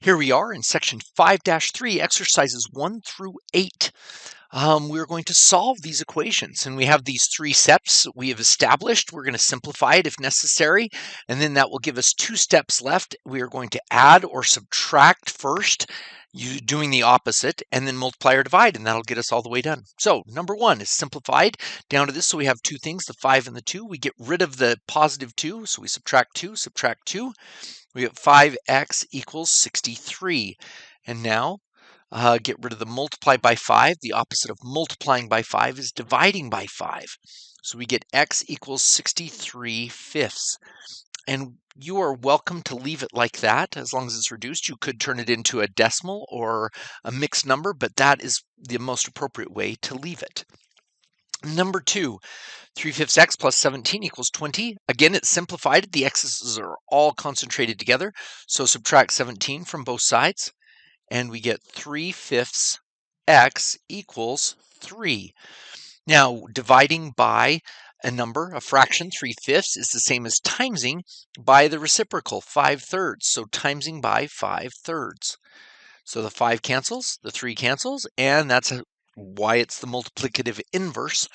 Here we are in section 5-3, exercises 1 through 8. We're going to solve these equations, and we have these 3 steps we have established. We're going to simplify it if necessary, and then that will give us 2 steps left. We are going to add or subtract first, doing the opposite, and then multiply or divide, and that'll get us all the way done. So number 1 is simplified down to this. So we have 2 things, the 5 and the 2. We get rid of the positive 2, so we subtract 2, subtract 2. We get 5x equals 63. And now get rid of the multiply by 5. The opposite of multiplying by 5 is dividing by 5. So we get x equals 63 fifths. And you are welcome to leave it like that as long as it's reduced. You could turn it into a decimal or a mixed number, but that is the most appropriate way to leave it. Number 2, 3/5 x plus 17 equals 20. Again, it's simplified. The x's are all concentrated together. So subtract 17 from both sides, and we get 3/5 x equals 3. Now, dividing by a number, a fraction, 3/5, is the same as timesing by the reciprocal, 5/3. So timesing by 5/3. So the 5 cancels, the 3 cancels, and that's why it's the multiplicative inverse.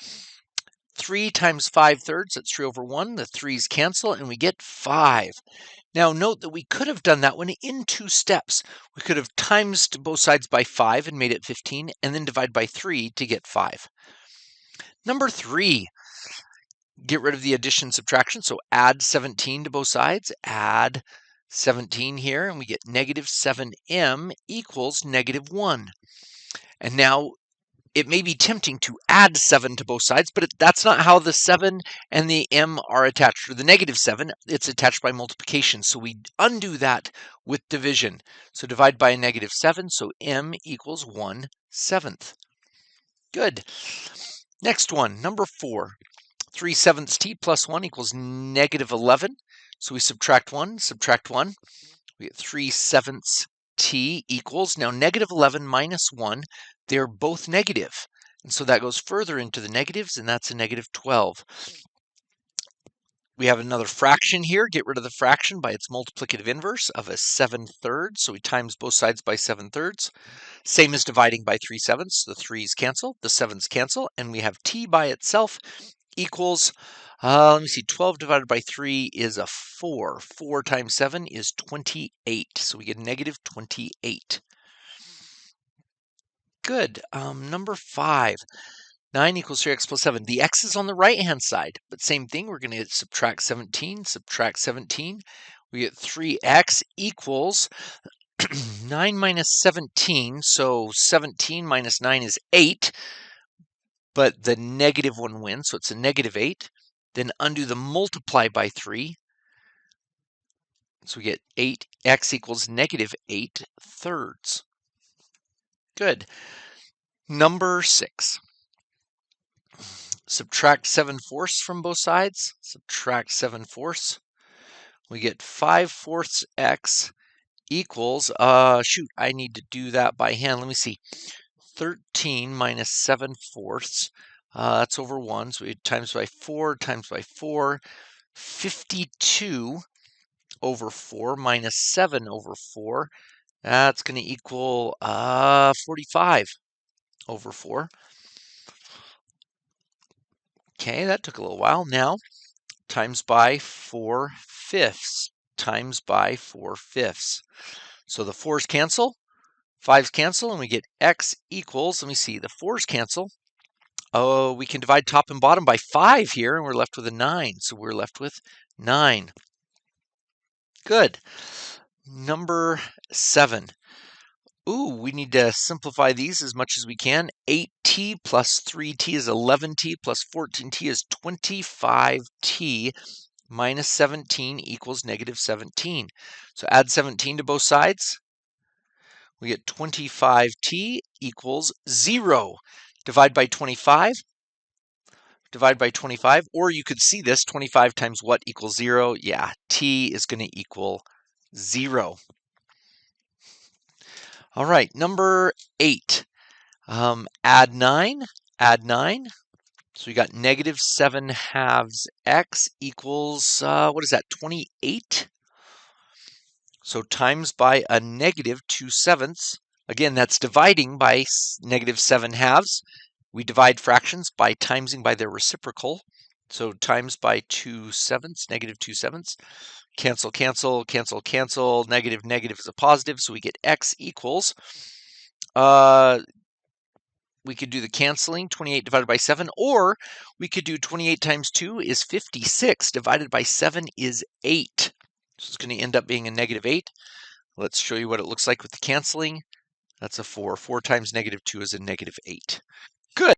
3 times 5/3, that's 3 over 1. The 3's cancel, and we get 5. Now note that we could have done that one in 2 steps. We could have times both sides by 5 and made it 15, and then divide by 3 to get 5. Number 3, get rid of the addition subtraction. So add 17 to both sides, add 17 here, and we get negative 7m equals -1. And now it may be tempting to add 7 to both sides, but that's not how the 7 and the m are attached. For the -7, it's attached by multiplication. So we undo that with division. So divide by a -7, so m equals 1/7. Good. Next one, number 4. 3/7 t plus 1 equals -11. So we subtract 1, subtract 1. We get 3/7 t equals, now -11 minus 1, they're both negative. And so that goes further into the negatives, and that's a -12. We have another fraction here. Get rid of the fraction by its multiplicative inverse of a 7/3. So we times both sides by 7/3. Same as dividing by 3/7. The 3's cancel, the 7's cancel, and we have t by itself equals, let me see, 12 divided by 3 is a 4. 4 times 7 is 28. So we get -28. Good. Number 5. 9 equals 3x plus 7. The x is on the right-hand side, but same thing. We're going to subtract 17, subtract 17. We get 3x equals 9 minus 17. So 17 minus 9 is 8, but the -1 wins, so it's a -8. Then undo the multiply by 3. So we get 8x equals -8/3. Good. Number 6. Subtract 7/4 from both sides. Subtract 7/4. We get 5/4 x equals, shoot, I need to do that by hand. Let me see. 13 minus 7/4. That's over 1. So we times by 4, times by 4. 52 over 4 minus 7 over 4. That's going to equal 45 over 4. Okay, that took a little while. Now, times by 4/5. Times by 4/5. So the 4's cancel, 5's cancel, and we get x equals, let me see, the 4's cancel. Oh, we can divide top and bottom by 5 here, and we're left with a 9. So we're left with 9. Good. Number 7. Ooh, we need to simplify these as much as we can. 8t plus 3t is 11t plus 14t is 25t minus 17 equals -17. So add 17 to both sides. We get 25t equals 0. Divide by 25. Divide by 25. Or you could see this, 25 times what equals 0? Yeah, t is going to equal 0. All right, number 8. Add 9, add 9. So we got -7/2 x equals, what is that, 28? So times by a negative 2/7. Again, that's dividing by negative 7/2. We divide fractions by timesing by their reciprocal. So times by 2/7, negative 2/7. Cancel, cancel, cancel, cancel. Negative, negative is a positive, so we get x equals. We could do the canceling, 28 divided by 7, or we could do 28 times 2 is 56, divided by 7 is 8. So it's going to end up being a negative 8. Let's show you what it looks like with the canceling. That's a 4. 4 times negative 2 is a negative 8.